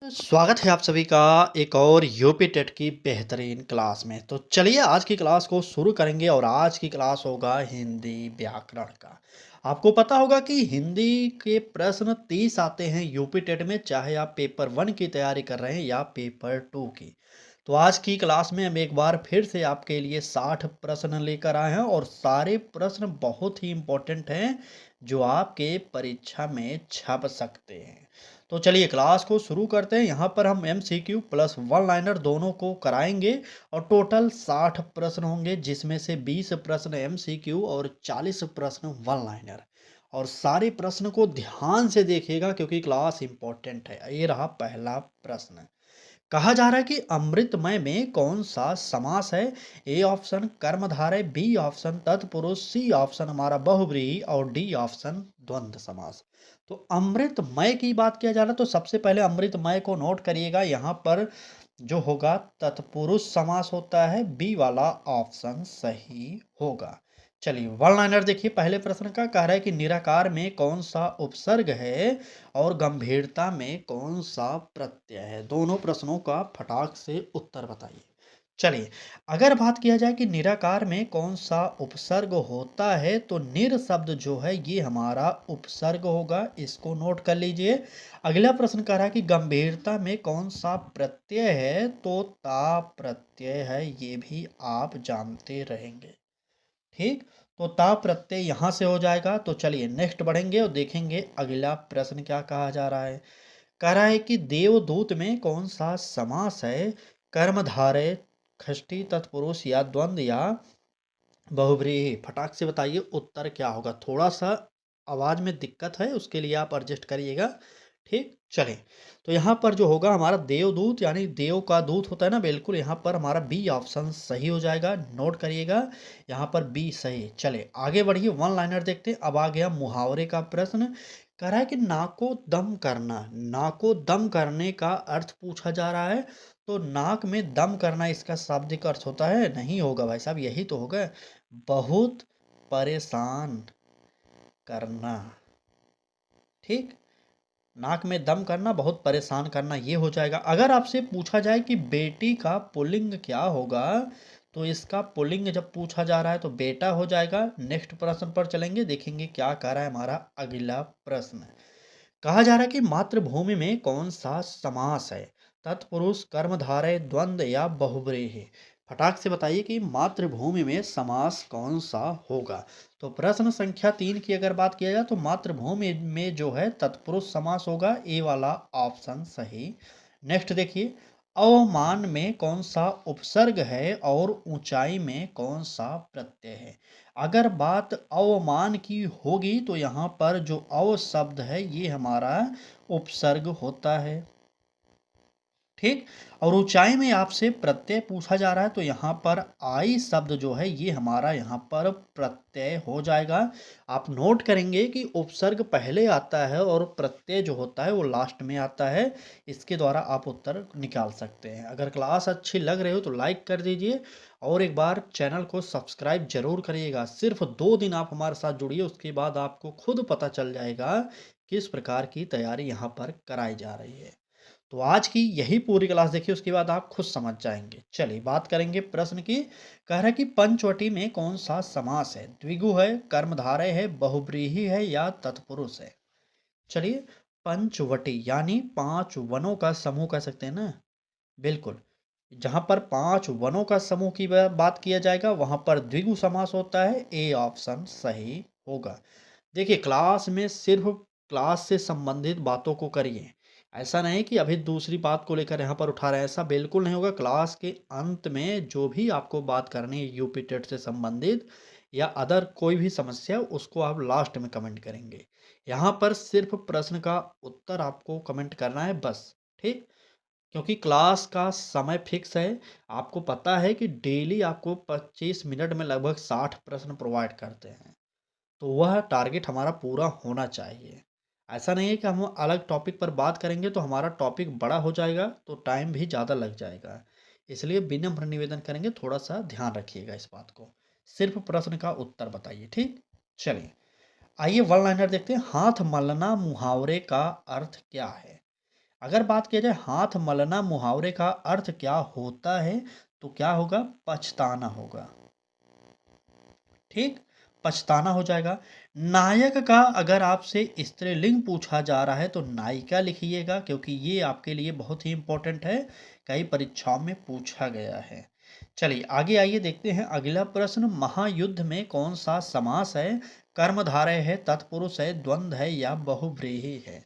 स्वागत है आप सभी का एक और यूपी टेट की बेहतरीन क्लास में। तो चलिए आज की क्लास को शुरू करेंगे और आज की क्लास होगा हिंदी व्याकरण का। आपको पता होगा कि हिंदी के प्रश्न 30 आते हैं यूपी टेट में, चाहे आप पेपर 1 की तैयारी कर रहे हैं या पेपर 2 की। तो आज की क्लास में हम एक बार फिर से आपके लिए 60 प्रश्न लेकर आए हैं और सारे प्रश्न बहुत ही इम्पोर्टेंट हैं जो आपके परीक्षा में छप सकते हैं। तो चलिए क्लास को शुरू करते हैं। यहाँ पर हम एमसीक्यू प्लस वन लाइनर दोनों को कराएंगे और टोटल 60 प्रश्न होंगे, जिसमें से 20 प्रश्न एमसीक्यू और 40 प्रश्न वन लाइनर। और सारे प्रश्न को ध्यान से देखिएगा क्योंकि क्लास इंपॉर्टेंट है। ये रहा पहला प्रश्न। कहा जा रहा है कि अमृतमय में कौन सा समास है? ए ऑप्शन कर्मधारय, बी ऑप्शन तत्पुरुष, सी ऑप्शन हमारा बहुव्रीहि और डी ऑप्शन द्वंद्व समास। तो अमृतमय की बात किया जा रहा है तो सबसे पहले अमृतमय को नोट करिएगा। यहाँ पर जो होगा तत्पुरुष समास होता है, बी वाला ऑप्शन सही होगा। चलिए वन लाइनर देखिए पहले प्रश्न का। कह रहा है कि निराकार में कौन सा उपसर्ग है और गंभीरता में कौन सा प्रत्यय है? दोनों प्रश्नों का फटाक से उत्तर बताइए। चलिए अगर बात किया जाए कि निराकार में कौन सा उपसर्ग होता है तो निर शब्द जो है ये हमारा उपसर्ग होगा, इसको नोट कर लीजिए। अगला प्रश्न कह रहा है कि गंभीरता में कौन सा प्रत्यय है तो ता प्रत्यय है, ये भी आप जानते रहेंगे। ठीक, तो ता प्रत्यय यहाँ से हो जाएगा। तो चलिए नेक्स्ट बढ़ेंगे और देखेंगे अगला प्रश्न क्या कहा जा रहा है। कह रहा है कि देवदूत में कौन सा समास है? कर्मधारय, षष्ठी तत्पुरुष या द्वंद्व या बहुव्रीहि? फटाक से बताइए उत्तर क्या होगा। थोड़ा सा आवाज में दिक्कत है, उसके लिए आप एडजस्ट करिएगा। ठीक, चलें। तो यहाँ पर जो होगा हमारा देवदूत यानी देव का दूत होता है ना, बिल्कुल यहाँ पर हमारा बी ऑप्शन सही हो जाएगा। नोट करिएगा यहाँ पर बी सही। चले आगे बढ़िए, वन लाइनर देखते हैं। अब आ गया मुहावरे का प्रश्न। कह रहा है कि नाको दम करना, नाको दम करने का अर्थ पूछा जा रहा है। तो नाक में दम करना इसका शाब्दिक अर्थ होता है? नहीं होगा भाई साहब, यही तो होगा बहुत परेशान करना। ठीक, नाक में दम करना, बहुत परेशान करना, ये हो जाएगा। अगर आपसे पूछा जाए कि बेटी का पुल्लिंग क्या होगा तो इसका पुल्लिंग जब पूछा जा रहा है तो बेटा हो जाएगा। नेक्स्ट प्रश्न पर चलेंगे, देखेंगे क्या कह रहा है हमारा अगला प्रश्न। कहा जा रहा है कि मातृभूमि में कौन सा समास है? तत्पुरुष, कर्मधारय, द्वंद्व या बहुव्रीहि? फटाक से बताइए कि मातृभूमि में समास कौन सा होगा। तो प्रश्न संख्या 3 की अगर बात किया जाए तो मातृभूमि में जो है तत्पुरुष समास होगा, ए वाला ऑप्शन सही। नेक्स्ट देखिए, अवमान में कौन सा उपसर्ग है और ऊंचाई में कौन सा प्रत्यय है? अगर बात अवमान की होगी तो यहाँ पर जो अव शब्द है ये हमारा उपसर्ग होता है। ठीक, और ऊंचाई में आपसे प्रत्यय पूछा जा रहा है तो यहाँ पर आई शब्द जो है ये हमारा यहाँ पर प्रत्यय हो जाएगा। आप नोट करेंगे कि उपसर्ग पहले आता है और प्रत्यय जो होता है वो लास्ट में आता है। इसके द्वारा आप उत्तर निकाल सकते हैं। अगर क्लास अच्छी लग रही हो तो लाइक कर दीजिए और एक बार चैनल को सब्सक्राइब जरूर करिएगा। सिर्फ 2 दिन आप हमारे साथ जुड़िए, उसके बाद आपको खुद पता चल जाएगा किस प्रकार की तैयारी यहाँ पर कराई जा रही है। तो आज की यही पूरी क्लास देखिए, उसके बाद आप खुद समझ जाएंगे। चलिए बात करेंगे प्रश्न की। कह रहा है कि पंचवटी में कौन सा समास है? द्विगु है, कर्मधारय है, बहुव्रीहि है या तत्पुरुष है? चलिए, पंचवटी यानी 5 वनों का समूह कह सकते हैं ना। बिल्कुल, जहां पर 5 वनों का समूह की बात किया जाएगा वहां पर द्विगु समास होता है। ए ऑप्शन सही होगा। देखिए क्लास में सिर्फ क्लास से संबंधित बातों को करिए। ऐसा नहीं कि अभी दूसरी बात को लेकर यहाँ पर उठा रहे हैं, ऐसा बिल्कुल नहीं होगा। क्लास के अंत में जो भी आपको बात करनी है यूपी टेट से संबंधित या अदर कोई भी समस्या, उसको आप लास्ट में कमेंट करेंगे। यहाँ पर सिर्फ प्रश्न का उत्तर आपको कमेंट करना है बस। ठीक, क्योंकि क्लास का समय फिक्स है। आपको पता है कि डेली आपको 25 मिनट में लगभग 60 प्रश्न प्रोवाइड करते हैं, तो वह टारगेट हमारा पूरा होना चाहिए। ऐसा नहीं है कि हम अलग टॉपिक पर बात करेंगे तो हमारा टॉपिक बड़ा हो जाएगा तो टाइम भी ज़्यादा लग जाएगा। इसलिए विनम्र निवेदन करेंगे, थोड़ा सा ध्यान रखिएगा इस बात को। सिर्फ प्रश्न का उत्तर बताइए। ठीक, चलिए आइए वन लाइनर देखते हैं। हाथ मलना मुहावरे का अर्थ क्या है? अगर बात किया जाए हाथ मलना मुहावरे का अर्थ क्या होता है, तो क्या होगा? पछताना होगा। ठीक, पछताना हो जाएगा। नायक का अगर आपसे स्त्रीलिंग पूछा जा रहा है तो नायिका लिखिएगा, क्योंकि ये आपके लिए बहुत ही इंपॉर्टेंट है, कई परीक्षाओं में पूछा गया है। चलिए आगे आइए, देखते हैं अगला प्रश्न। महायुद्ध में कौन सा समास है? कर्मधारय है, तत्पुरुष है, द्वंद्व है या बहुव्रीहि है?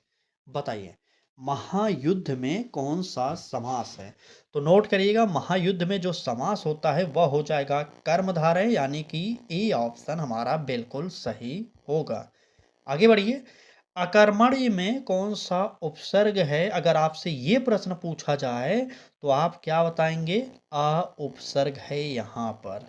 बताइए, महायुद्ध में कौन सा समास है? तो नोट करिएगा, महायुद्ध में जो समास होता है वह हो जाएगा कर्मधारय, यानी कि ए ऑप्शन हमारा बिल्कुल सही होगा। आगे बढ़िए। अकर्मण्य में कौन सा उपसर्ग है? अगर आपसे ये प्रश्न पूछा जाए तो आप क्या बताएंगे? अ उपसर्ग है यहाँ पर।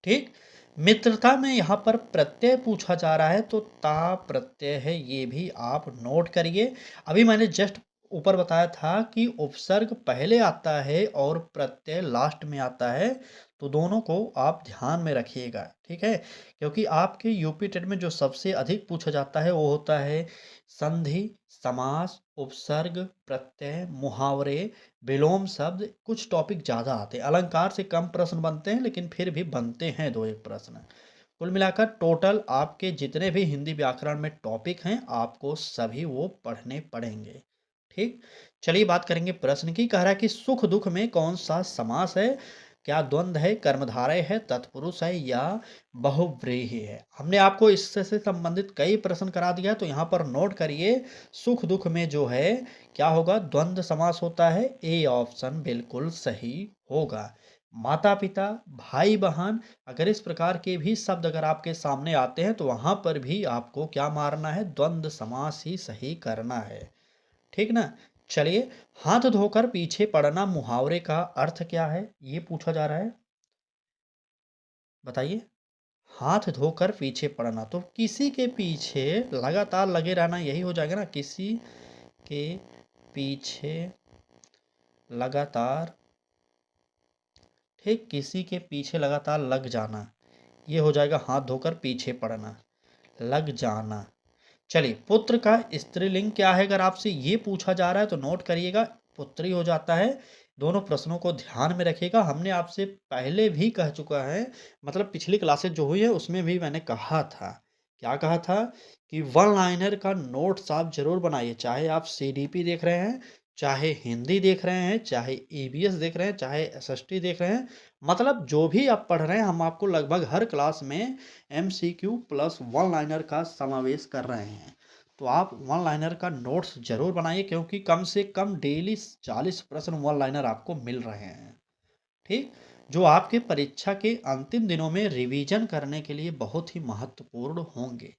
ठीक, मित्रता में यहाँ पर प्रत्यय पूछा जा रहा है तो ता प्रत्यय है, ये भी आप नोट करिए। अभी मैंने जस्ट ऊपर बताया था कि उपसर्ग पहले आता है और प्रत्यय लास्ट में आता है, तो दोनों को आप ध्यान में रखिएगा। ठीक है, क्योंकि आपके यूपी टेट में जो सबसे अधिक पूछा जाता है वो होता है संधि, समास, उपसर्ग, प्रत्यय, मुहावरे, विलोम शब्द। कुछ टॉपिक ज़्यादा आते हैं, अलंकार से कम प्रश्न बनते हैं, लेकिन फिर भी बनते हैं दो एक प्रश्न। कुल मिलाकर टोटल आपके जितने भी हिंदी व्याकरण में टॉपिक हैं आपको सभी वो पढ़ने पड़ेंगे। ठीक, चलिए बात करेंगे प्रश्न की। कह रहा है कि सुख दुख में कौन सा समास है? क्या द्वंद्व है, कर्मधारय है, तत्पुरुष है या बहुव्रीहि है? हमने आपको इससे से संबंधित कई प्रश्न करा दिया, तो यहाँ पर नोट करिए, सुख दुख में जो है क्या होगा? द्वंद्व समास होता है। ए ऑप्शन बिल्कुल सही होगा। माता पिता, भाई बहन, अगर इस प्रकार के भी शब्द अगर आपके सामने आते हैं तो वहां पर भी आपको क्या मारना है? द्वंद्व समास ही सही करना है। ठीक ना? चलिए, हाथ धोकर पीछे पड़ना मुहावरे का अर्थ क्या है? ये पूछा जा रहा है, बताइए। हाथ धोकर पीछे पड़ना, तो किसी के पीछे लगातार लगे रहना, यही हो जाएगा ना, किसी के पीछे लगातार। ठीक, किसी के पीछे लगातार लग जाना, ये हो जाएगा हाथ धोकर पीछे पड़ना, लग जाना। चलिए, पुत्र का स्त्रीलिंग क्या है? अगर आपसे ये पूछा जा रहा है तो नोट करिएगा, पुत्री हो जाता है। दोनों प्रश्नों को ध्यान में रखिएगा, हमने आपसे पहले भी कह चुका है, मतलब पिछली क्लासेस जो हुई है उसमें भी मैंने कहा था। क्या कहा था? कि वन लाइनर का नोट्स आप जरूर बनाइए, चाहे आप सीडीपी देख रहे हैं, चाहे हिंदी देख रहे हैं, चाहे ईबीएस देख रहे हैं, चाहे एसएसटी देख रहे हैं, मतलब जो भी आप पढ़ रहे हैं, हम आपको लगभग हर क्लास में एमसीक्यू प्लस वन लाइनर का समावेश कर रहे हैं। तो आप वन लाइनर का नोट्स जरूर बनाइए, क्योंकि कम से कम डेली 40 प्रश्न वन लाइनर आपको मिल रहे हैं। ठीक, जो आपके परीक्षा के अंतिम दिनों में रिवीजन करने के लिए बहुत ही महत्वपूर्ण होंगे।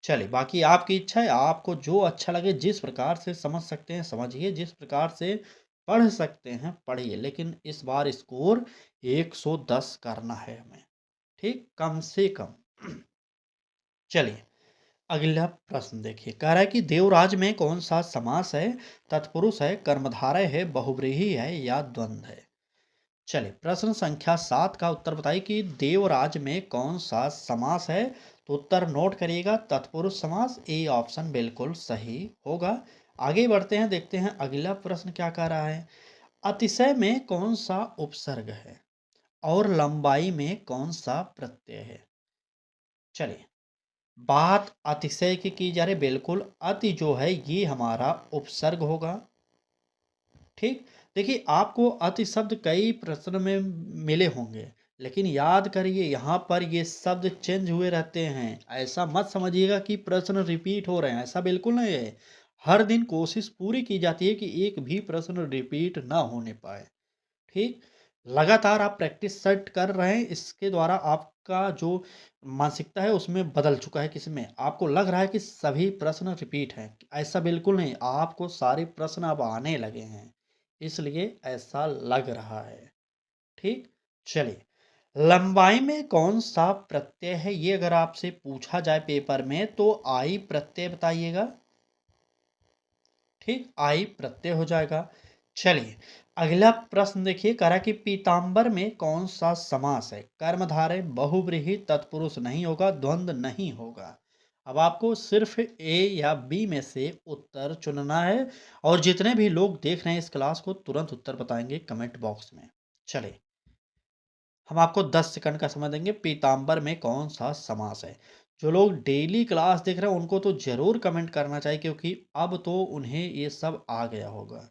चलिए, बाकी आपकी इच्छा है, आपको जो अच्छा लगे, जिस प्रकार से समझ सकते हैं समझिए, जिस प्रकार से पढ़ सकते हैं पढ़िए, लेकिन इस बार स्कोर 110 करना है हमें। ठीक, कम से कम। चलिए, अगला प्रश्न देखिए। कह रहा है कि देवराज में कौन सा समास है? तत्पुरुष है, कर्मधारय है, बहुव्रीहि है या द्वंद्व है? चलिए, प्रश्न संख्या 7 का उत्तर बताइए कि देवराज में कौन सा समास है? तो उत्तर नोट करिएगा, तत्पुरुष समास। ए ऑप्शन बिल्कुल सही होगा। आगे बढ़ते हैं, देखते हैं अगला प्रश्न क्या कह रहा है। अतिशय में कौन सा उपसर्ग है और लंबाई में कौन सा प्रत्यय है? चलिए, बात अतिशय की जा रही, बिल्कुल अति जो है ये हमारा उपसर्ग होगा। ठीक, देखिए आपको अति शब्द कई प्रश्न में मिले होंगे, लेकिन याद करिए यहाँ पर ये शब्द चेंज हुए रहते हैं। ऐसा मत समझिएगा कि प्रश्न रिपीट हो रहे हैं, ऐसा बिल्कुल नहीं है। हर दिन कोशिश पूरी की जाती है कि एक भी प्रश्न रिपीट ना होने पाए। ठीक, लगातार आप प्रैक्टिस सेट कर रहे हैं, इसके द्वारा आपका जो मानसिकता है उसमें बदल चुका है। किसमें आपको लग रहा है कि सभी प्रश्न रिपीट हैं, ऐसा बिल्कुल नहीं, आपको सारे प्रश्न अब आने लगे हैं, इसलिए ऐसा लग रहा है। ठीक, चलिए, लंबाई में कौन सा प्रत्यय है? ये अगर आपसे पूछा जाए पेपर में तो आई प्रत्यय बताइएगा। ठीक, आई प्रत्यय हो जाएगा। चलिए, अगला प्रश्न देखिए। कह रहा है कि पीताम्बर में कौन सा समास है? कर्मधारय, बहुव्रीहि, तत्पुरुष नहीं होगा, द्वंद्व नहीं होगा। अब आपको सिर्फ ए या बी में से उत्तर चुनना है और जितने भी लोग देख रहे हैं इस क्लास को तुरंत उत्तर बताएंगे कमेंट बॉक्स में। चलिए, हम आपको 10 सेकंड का समय देंगे। पीताम्बर में कौन सा समास है? जो लोग डेली क्लास देख रहे हैं उनको तो ज़रूर कमेंट करना चाहिए, क्योंकि अब तो उन्हें ये सब आ गया होगा।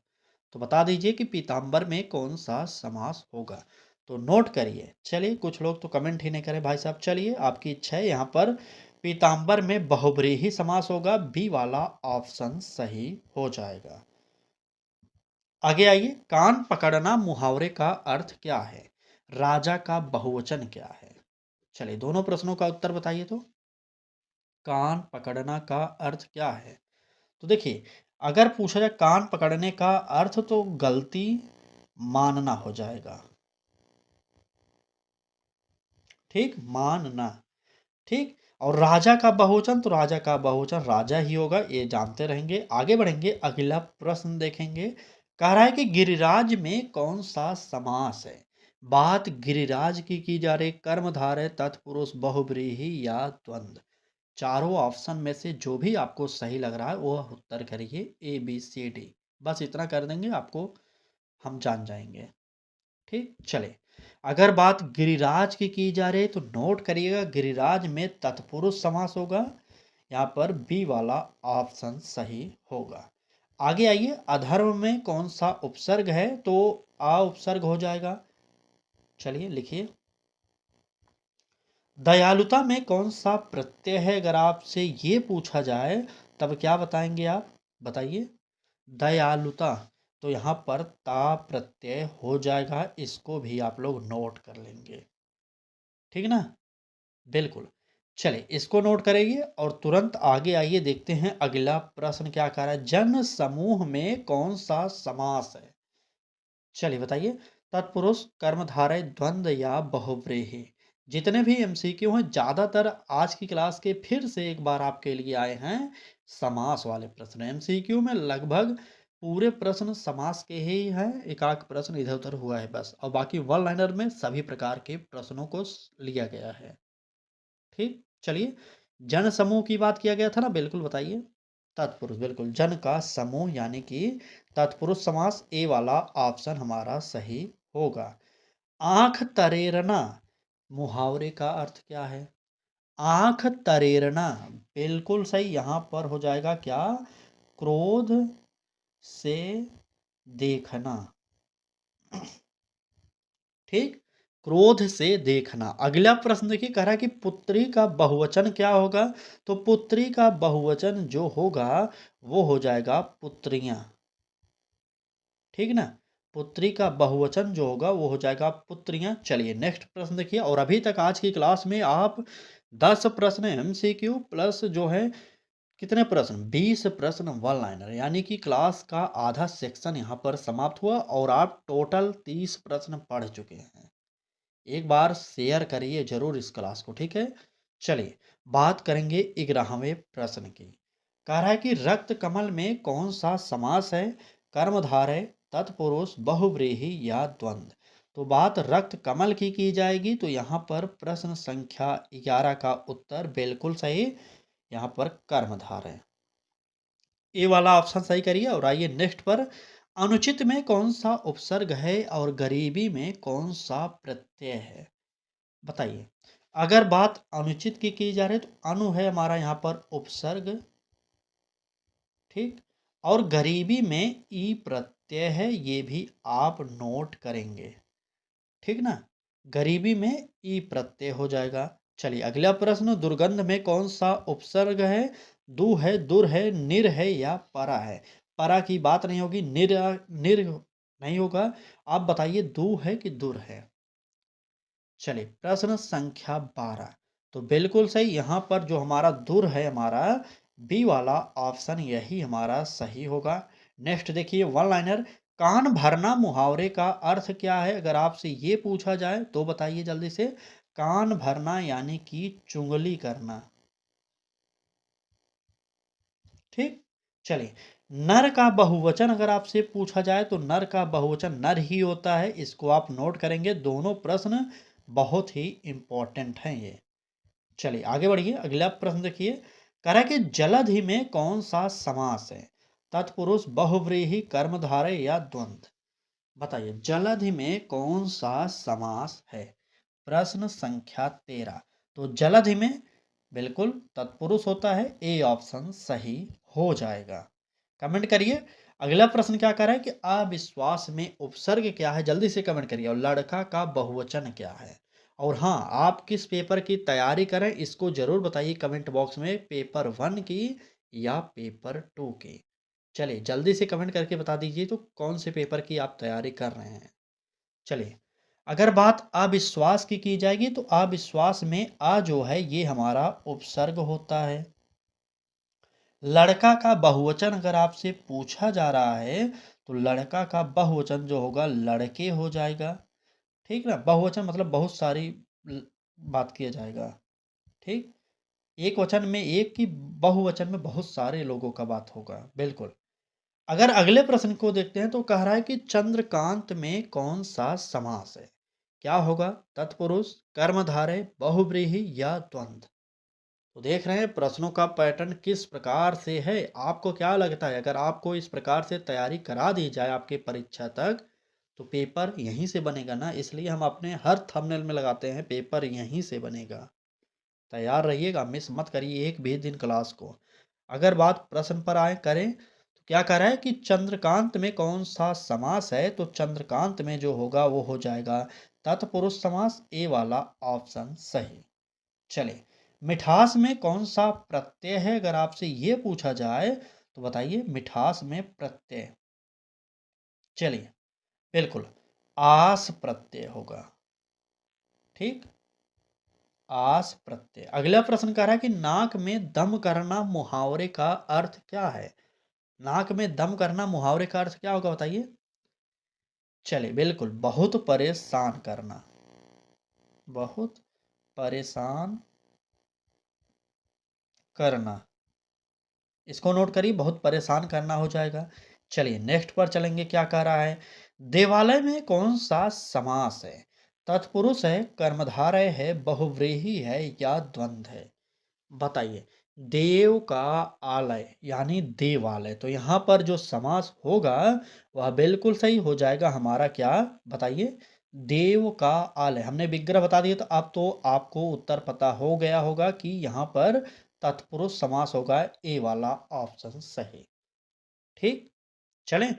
तो बता दीजिए कि पीताम्बर में कौन सा समास होगा। तो नोट करिए। चलिए, कुछ लोग तो कमेंट ही नहीं करें भाई साहब। चलिए, आपकी इच्छा है। यहाँ पर पीताम्बर में बहुब्रीहि समास होगा। बी वाला ऑप्शन सही हो जाएगा। आगे आइए। कान पकड़ना मुहावरे का अर्थ क्या है? राजा का बहुवचन क्या है? चलिए, दोनों प्रश्नों का उत्तर बताइए। तो कान पकड़ना का अर्थ क्या है? तो देखिए, अगर पूछा जाए कान पकड़ने का अर्थ, तो गलती मानना हो जाएगा। ठीक, मानना। ठीक। और राजा का बहुवचन, तो राजा का बहुवचन राजा ही होगा, ये जानते रहेंगे। आगे बढ़ेंगे, अगला प्रश्न देखेंगे। कह रहा है कि गिरिराज में कौन सा समास है? बात गिरिराज की जा रही। कर्मधारय, तत्पुरुष, बहुव्रीहि या द्वंद्व। चारों ऑप्शन में से जो भी आपको सही लग रहा है वो उत्तर करिए। ए बी सी डी, बस इतना कर देंगे आपको, हम जान जाएंगे। ठीक। चले, अगर बात गिरिराज की जा रही है तो नोट करिएगा, गिरिराज में तत्पुरुष समास होगा। यहाँ पर बी वाला ऑप्शन सही होगा। आगे आइए, अधर्म में कौन सा उपसर्ग है? तो आ उपसर्ग हो जाएगा। चलिए लिखिए। दयालुता में कौन सा प्रत्यय है? अगर आपसे ये पूछा जाए तब क्या बताएंगे आप? बताइए। दयालुता, तो यहाँ पर ता प्रत्यय हो जाएगा। इसको भी आप लोग नोट कर लेंगे। ठीक ना? बिल्कुल। चलिए, इसको नोट करेंगे और तुरंत आगे आइए, देखते हैं अगला प्रश्न क्या कह रहा है। जन समूह में कौन सा समास है? चलिए बताइए। तत्पुरुष, कर्मधारय, द्वंद्व या बहुव्रीहि। जितने भी एमसीक्यू हैं ज़्यादातर आज की क्लास के फिर से एक बार आपके लिए आए हैं समास वाले प्रश्न। एमसीक्यू में लगभग पूरे प्रश्न समास के ही हैं, एकाक प्रश्न इधर उधर हुआ है बस, और बाकी वन लाइनर में सभी प्रकार के प्रश्नों को लिया गया है। ठीक। चलिए, जन समूह की बात किया गया था ना, बिल्कुल बताइए। तत्पुरुष, बिल्कुल। जन का समूह यानी कि तत्पुरुष समास, ए वाला ऑप्शन हमारा सही होगा। आंख तरेरना मुहावरे का अर्थ क्या है? आंख तरेरना, बिल्कुल सही। यहां पर हो जाएगा क्या? क्रोध से देखना। ठीक, क्रोध से देखना। अगला प्रश्न देखिए, कह रहा है कि पुत्री का बहुवचन क्या होगा? तो पुत्री का बहुवचन जो होगा वो हो जाएगा पुत्रियां। ठीक ना? पुत्री का बहुवचन जो होगा वो हो जाएगा पुत्रियां। चलिए, नेक्स्ट प्रश्न देखिए। और अभी तक आज की क्लास में आप 10 प्रश्न एमसीक्यू प्लस जो है कितने प्रश्न, 20 प्रश्न वन लाइनर, यानी कि क्लास का आधा सेक्शन यहाँ पर समाप्त हुआ और आप टोटल 30 प्रश्न पढ़ चुके हैं। एक बार शेयर करिए जरूर इस क्लास को। ठीक है। चलिए, बात करेंगे 11वें प्रश्न की। कह रहा है कि रक्त कमल में कौन सा समास है? कर्मधारय, तत्पुरुष, बहुव्रीहि या द्वंद्व। तो बात रक्त कमल की जाएगी, तो यहाँ पर प्रश्न संख्या 11 का उत्तर बिल्कुल सही। यहाँ पर कर्मधारय, ए वाला ऑप्शन सही करिए। और आइए नेक्स्ट पर। अनुचित में कौन सा उपसर्ग है और गरीबी में कौन सा प्रत्यय है? बताइए। अगर बात अनुचित की जा रही है तो अनु है हमारा यहाँ पर उपसर्ग। ठीक। और गरीबी में ई प्रत्यय है, ये भी आप नोट करेंगे। ठीक ना? गरीबी में ई प्रत्यय हो जाएगा। चलिए, अगला प्रश्न। दुर्गंध में कौन सा उपसर्ग है? दु है, दुर है, निर है या परा है? परा की बात नहीं होगी, निर निर नहीं होगा। आप बताइए, दु है कि दुर है? चलिए, प्रश्न संख्या 12, तो बिल्कुल सही। यहाँ पर जो हमारा दुर है, हमारा बी वाला ऑप्शन यही हमारा सही होगा। नेक्स्ट देखिए, वन लाइनर। कान भरना मुहावरे का अर्थ क्या है? अगर आपसे ये पूछा जाए तो बताइए जल्दी से। कान भरना यानी कि चुगली करना। ठीक। चलिए, नर का बहुवचन अगर आपसे पूछा जाए तो नर का बहुवचन नर ही होता है। इसको आप नोट करेंगे। दोनों प्रश्न बहुत ही इंपॉर्टेंट हैं ये। चलिए, आगे बढ़िए। अगला प्रश्न देखिए। कह रहा है कि जलधि में कौन सा समास है? तत्पुरुष, बहुव्रीहि, कर्मधारय या द्वंद्व? बताइए जलधि में कौन सा समास है? प्रश्न संख्या 13। तो जलधि में बिल्कुल तत्पुरुष होता है, ए ऑप्शन सही हो जाएगा। कमेंट करिए। अगला प्रश्न क्या कर रहा है कि अविश्वास में उपसर्ग क्या है? जल्दी से कमेंट करिए। और लड़का का बहुवचन क्या है? और हाँ, आप किस पेपर की तैयारी करें इसको जरूर बताइए कमेंट बॉक्स में, पेपर 1 की या पेपर 2 की। चलिए जल्दी से कमेंट करके बता दीजिए तो कौन से पेपर की आप तैयारी कर रहे हैं। चलिए, अगर बात अविश्वास की जाएगी तो अविश्वास में अ जो है ये हमारा उपसर्ग होता है। लड़का का बहुवचन अगर आपसे पूछा जा रहा है तो लड़का का बहुवचन जो होगा लड़के हो जाएगा। ठीक ना, बहुवचन मतलब बहुत सारी ल- बात किया जाएगा। ठीक, एक वचन में एक की, बहुवचन में बहुत सारे लोगों का बात होगा। बिल्कुल। अगर अगले प्रश्न को देखते हैं तो कह रहा है कि चंद्रकांत में कौन सा समास है? क्या होगा? तत्पुरुष, कर्मधारय, बहुव्रीहि या द्वंद्व? तो देख रहे हैं प्रश्नों का पैटर्न किस प्रकार से है। आपको क्या लगता है अगर आपको इस प्रकार से तैयारी करा दी जाए आपके परीक्षा तक तो पेपर यहीं से बनेगा ना, इसलिए हम अपने हर थंबनेल में लगाते हैं पेपर यहीं से बनेगा। तैयार रहिएगा, मिस मत करिए एक भी दिन क्लास को। अगर बात प्रश्न पर आए करें तो क्या कह रहा है कि चंद्रकांत में कौन सा समास है? तो चंद्रकांत में जो होगा वो हो जाएगा तत्पुरुष समास, ए वाला ऑप्शन सही। चलिए, मिठास में कौन सा प्रत्यय है? अगर आपसे ये पूछा जाए तो बताइए मिठास में प्रत्यय। चलिए, बिल्कुल आस प्रत्यय होगा। ठीक, आस प्रत्यय। अगला प्रश्न कह रहा है कि नाक में दम करना मुहावरे का अर्थ क्या है? नाक में दम करना मुहावरे का अर्थ क्या होगा बताइए। चलिए, बिल्कुल बहुत परेशान करना। बहुत परेशान करना, इसको नोट करिए, बहुत परेशान करना हो जाएगा। चलिए नेक्स्ट पर चलेंगे। क्या कह रहा है? देवालय में कौन सा समास है? तत्पुरुष है, कर्मधारय है, बहुव्रीहि है या द्वंद्व है? बताइए। देव का आलय यानी देवालय, तो यहाँ पर जो समास होगा वह बिल्कुल सही हो जाएगा हमारा। क्या बताइए? देव का आलय। हमने विग्रह बता दिया तो अब तो आपको उत्तर पता हो गया होगा कि यहाँ पर तत्पुरुष समास होगा, ए वाला ऑप्शन सही। ठीक, चलें।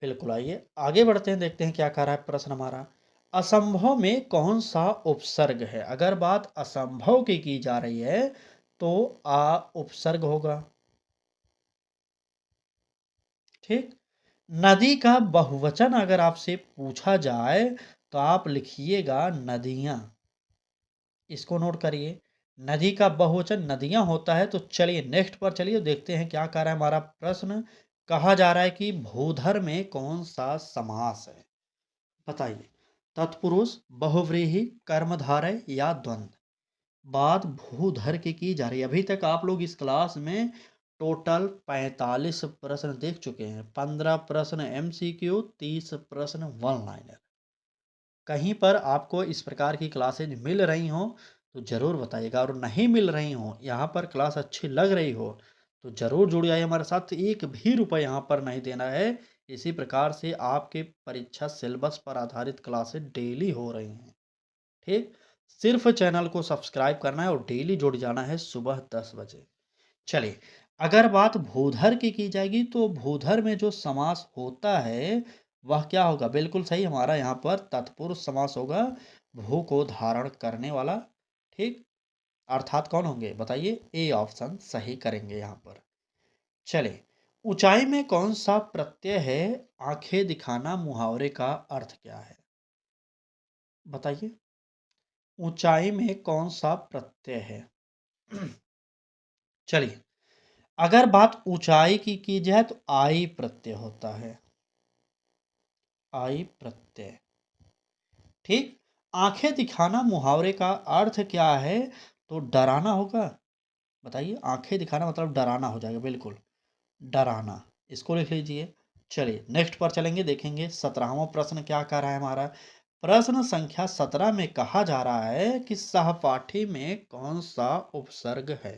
बिल्कुल, आइए आगे बढ़ते हैं, देखते हैं क्या कह रहा है प्रश्न हमारा। असंभव में कौन सा उपसर्ग है? अगर बात असंभव की जा रही है तो आ उपसर्ग होगा। ठीक, नदी का बहुवचन अगर आपसे पूछा जाए तो आप लिखिएगा नदियां। इसको नोट करिए, नदी का बहुवचन नदियां होता है। तो चलिए नेक्स्ट पर चलिए, देखते हैं क्या कह रहा है हमारा प्रश्न। कहा जा रहा है कि भूधर में कौन सा समास है? बताइए। तत्पुरुष, बहुव्रीहि, कर्मधारय या द्वंद्व? बात भूधर की जा रही है। अभी तक आप लोग इस क्लास में टोटल 45 प्रश्न देख चुके हैं। 15 प्रश्न एमसीक्यू, 30 प्रश्न वन लाइनर। कहीं पर आपको इस प्रकार की क्लासेज मिल रही हो तो ज़रूर बताइएगा, और नहीं मिल रही हो, यहाँ पर क्लास अच्छी लग रही हो तो ज़रूर जुड़ जाइए हमारे साथ। एक भी रुपये यहाँ पर नहीं देना है। इसी प्रकार से आपके परीक्षा सिलेबस पर आधारित क्लासेज डेली हो रही हैं। ठीक, सिर्फ चैनल को सब्सक्राइब करना है और डेली जुड़ जाना है सुबह 10 बजे। चलिए, अगर बात भूधर की जाएगी तो भूधर में जो समास होता है वह क्या होगा? बिल्कुल सही, हमारा यहाँ पर तत्पुरुष समास होगा, भू को धारण करने वाला। ठीक, अर्थात कौन होंगे बताइए, ए ऑप्शन सही करेंगे यहाँ पर। चलिए, ऊंचाई में कौन सा प्रत्यय है? आंखें दिखाना मुहावरे का अर्थ क्या है? बताइए, ऊंचाई में कौन सा प्रत्यय है? चलिए, अगर बात ऊंचाई की जाए तो आई प्रत्यय होता है। आई प्रत्यय। ठीक, आंखें दिखाना मुहावरे का अर्थ क्या है? तो डराना होगा। बताइए, आंखें दिखाना मतलब डराना हो जाएगा। बिल्कुल, डराना, इसको लिख लीजिए। चलिए नेक्स्ट पर चलेंगे, देखेंगे 17वां प्रश्न क्या कह रहा है हमारा। प्रश्न संख्या 17 में कहा जा रहा है कि सहपाठी में कौन सा उपसर्ग है?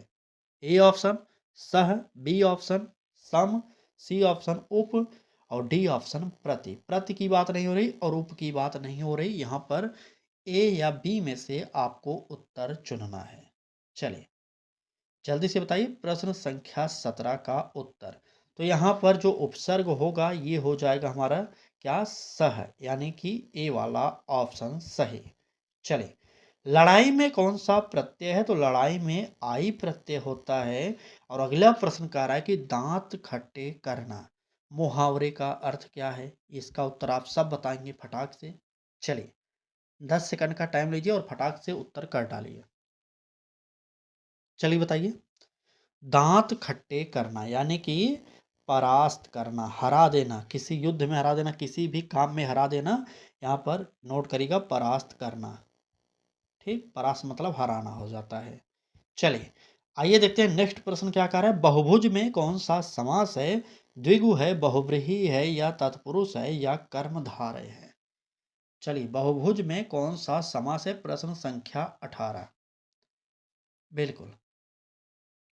ए ऑप्शन सह, बी ऑप्शन सम, सी ऑप्शन उप और डी ऑप्शन प्रति। प्रति की बात नहीं हो रही और उप की बात नहीं हो रही, यहाँ पर ए या बी में से आपको उत्तर चुनना है। चलिए जल्दी से बताइए प्रश्न संख्या 17 का उत्तर। तो यहाँ पर जो उपसर्ग होगा ये हो जाएगा हमारा क्या, सह, यानी कि ए वाला ऑप्शन सही। चलिए लड़ाई में कौन सा प्रत्यय है, तो लड़ाई में आई प्रत्यय होता है। और अगला प्रश्न कह रहा है कि दांत खट्टे करना मुहावरे का अर्थ क्या है, इसका उत्तर आप सब बताएंगे फटाक से। चलिए 10 सेकंड का टाइम लीजिए और फटाक से उत्तर कर डालिए। चलिए बताइए। दांत खट्टे करना यानी कि परास्त करना, हरा देना, किसी युद्ध में हरा देना, किसी भी काम में हरा देना, यहाँ पर नोट करिएगा परास्त करना। ठीक, परास्त मतलब हराना हो जाता है। चलिए आइए देखते हैं नेक्स्ट प्रश्न क्या कह रहा है। बहुभुज में कौन सा समास है, द्विगु है, बहुव्रीहि है या तत्पुरुष है या कर्मधारय है। चलिए बहुभुज में कौन सा समास है, प्रश्न संख्या 18। बिल्कुल,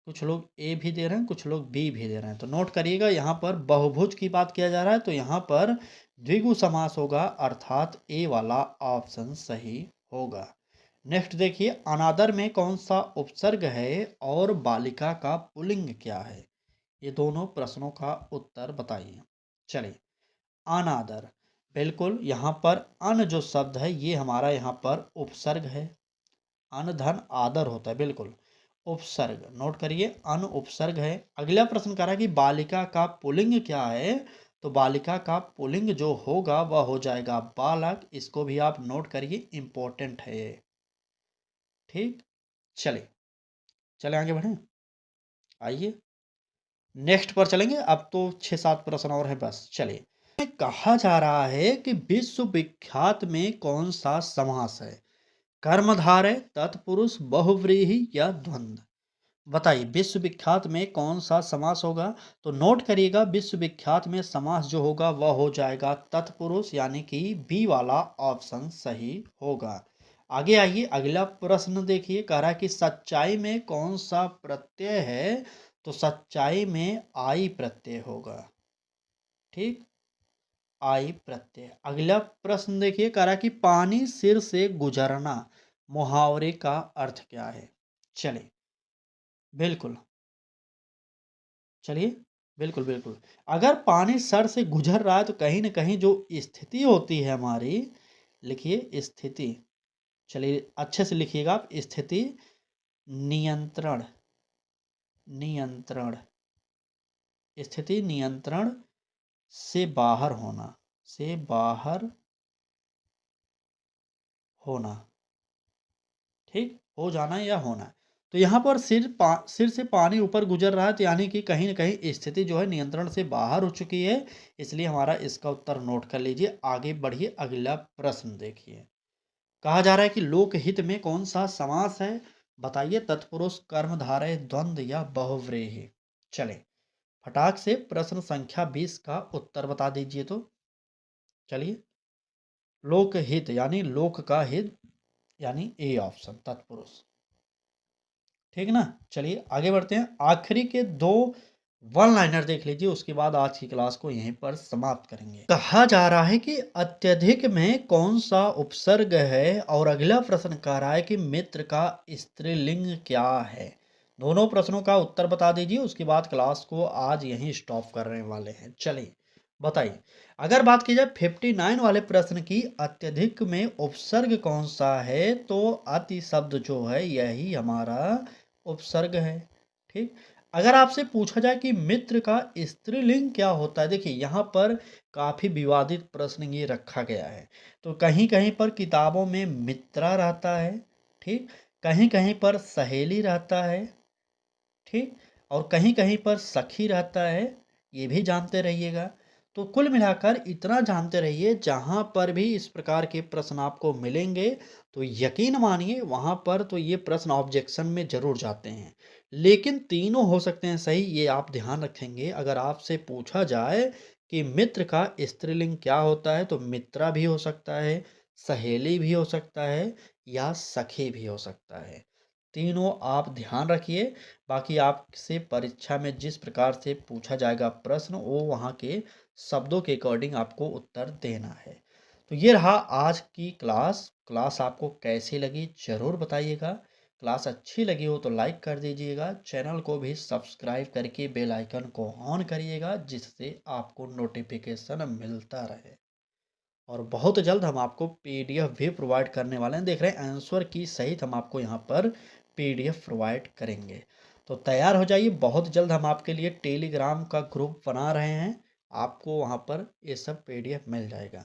कुछ लोग ए भी दे रहे हैं, कुछ लोग बी भी दे रहे हैं, तो नोट करिएगा यहाँ पर बहुभुज की बात किया जा रहा है तो यहाँ पर द्विगु समास होगा, अर्थात ए वाला ऑप्शन सही होगा। नेक्स्ट देखिए, अनादर में कौन सा उपसर्ग है और बालिका का पुल्लिंग क्या है, ये दोनों प्रश्नों का उत्तर बताइए। चलिए अनादर, बिल्कुल यहाँ पर अन जो शब्द है ये हमारा यहाँ पर उपसर्ग है। अन धन आदर होता है, बिल्कुल उपसर्ग, नोट करिए अन उपसर्ग है। अगला प्रश्न कह रहा है कि बालिका का पुल्लिंग क्या है, तो बालिका का पुल्लिंग जो होगा वह हो जाएगा बालक, इसको भी आप नोट करिए, इंपॉर्टेंट है ये। ठीक, चलिए चले आगे बढ़ें, आइए नेक्स्ट पर चलेंगे। अब तो 6-7 प्रश्न और हैं बस। चलिए कहा जा रहा है कि विश्व विख्यात में कौन सा समास है, कर्मधारय, तत्पुरुष, बहुव्रीहि या द्वंद्व। बताइए विश्व विख्यात में कौन सा समास होगा, तो नोट करिएगा विश्व विख्यात में समास जो होगा वह हो जाएगा तत्पुरुष, यानी कि बी वाला ऑप्शन सही होगा। आगे आइए अगला प्रश्न देखिए, कह रहा है कि सच्चाई में कौन सा प्रत्यय है, तो सच्चाई में आई प्रत्यय होगा। ठीक, आई प्रत्यय। अगला प्रश्न देखिए, कह रहा है कि पानी सिर से गुजरना मुहावरे का अर्थ क्या है। चलिए बिल्कुल, चलिए बिल्कुल बिल्कुल, अगर पानी सर से गुजर रहा है तो कहीं ना कहीं जो स्थिति होती है हमारी, लिखिए स्थिति, चलिए अच्छे से लिखिएगा आप, स्थिति नियंत्रण, नियंत्रण, स्थिति नियंत्रण से बाहर होना, से बाहर होना, ठीक, हो जाना या होना। तो यहाँ पर सिर से पानी ऊपर गुजर रहा है, तो यानी कि कहीं ना कहीं स्थिति जो है नियंत्रण से बाहर हो चुकी है, इसलिए हमारा इसका उत्तर नोट कर लीजिए। आगे बढ़िए अगला प्रश्न देखिए, कहा जा रहा है कि लोकहित में कौन सा समास है, बताइए तत्पुरुष, कर्मधारय, द्वंद्व या बहुव्रीहि। चले फटाक से प्रश्न संख्या 20 का उत्तर बता दीजिए। तो चलिए लोकहित यानी लोक का हित, यानी ए ऑप्शन तत्पुरुष। ठीक ना, चलिए आगे बढ़ते हैं। आखिरी के 2 वन लाइनर देख लीजिए, उसके बाद आज की क्लास को यहीं पर समाप्त करेंगे। कहा जा रहा है कि अत्यधिक में कौन सा उपसर्ग है, और अगला प्रश्न कह रहा है कि मित्र का स्त्रीलिंग क्या है। दोनों प्रश्नों का उत्तर बता दीजिए, उसके बाद क्लास को आज यहीं स्टॉप करने वाले हैं। चलिए बताइए, अगर बात की जाए 59 वाले प्रश्न की, अत्यधिक में उपसर्ग कौन सा है, तो अति शब्द जो है यही हमारा उपसर्ग है। ठीक, अगर आपसे पूछा जाए कि मित्र का स्त्रीलिंग क्या होता है, देखिए यहाँ पर काफ़ी विवादित प्रश्न ये रखा गया है। तो कहीं कहीं पर किताबों में मित्रा रहता है, ठीक, कहीं कहीं पर सहेली रहता है, ठीक, और कहीं कहीं पर सखी रहता है, ये भी जानते रहिएगा। तो कुल मिलाकर इतना जानते रहिए, जहाँ पर भी इस प्रकार के प्रश्न आपको मिलेंगे तो यकीन मानिए वहाँ पर तो ये प्रश्न ऑब्जेक्शन में जरूर जाते हैं, लेकिन तीनों हो सकते हैं सही, ये आप ध्यान रखेंगे। अगर आपसे पूछा जाए कि मित्र का स्त्रीलिंग क्या होता है, तो मित्रा भी हो सकता है, सहेली भी हो सकता है या सखी भी हो सकता है। तीनों आप ध्यान रखिए। बाकी आपसे परीक्षा में जिस प्रकार से पूछा जाएगा प्रश्न, वो वहाँ के शब्दों के अकॉर्डिंग आपको उत्तर देना है। तो ये रहा आज की क्लास। क्लास आपको कैसी लगी ज़रूर बताइएगा। क्लास अच्छी लगी हो तो लाइक कर दीजिएगा। चैनल को भी सब्सक्राइब करके बेल आइकन को ऑन करिएगा, जिससे आपको नोटिफिकेशन मिलता रहे। और बहुत जल्द हम आपको पीडीएफ भी प्रोवाइड करने वाले हैं। देख रहे हैं आंसर की सहित हम आपको यहाँ पर पीडीएफ प्रोवाइड करेंगे। तो तैयार हो जाइए, बहुत जल्द हम आपके लिए टेलीग्राम का ग्रुप बना रहे हैं। आपको वहाँ पर ये सब पीडीएफ मिल जाएगा।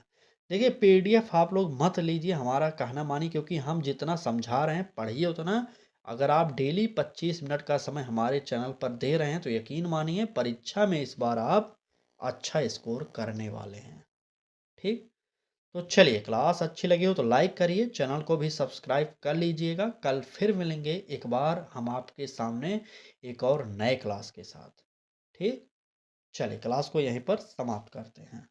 देखिए पीडीएफ आप लोग मत लीजिए, हमारा कहना मानिए, क्योंकि हम जितना समझा रहे हैं पढ़िए उतना। अगर आप डेली 25 मिनट का समय हमारे चैनल पर दे रहे हैं तो यकीन मानिए परीक्षा में इस बार आप अच्छा स्कोर करने वाले हैं। ठीक। तो चलिए, क्लास अच्छी लगी हो तो लाइक करिए, चैनल को भी सब्सक्राइब कर लीजिएगा। कल फिर मिलेंगे एक बार हम आपके सामने एक और नए क्लास के साथ। ठीक। चलिए क्लास को यहीं पर समाप्त करते हैं।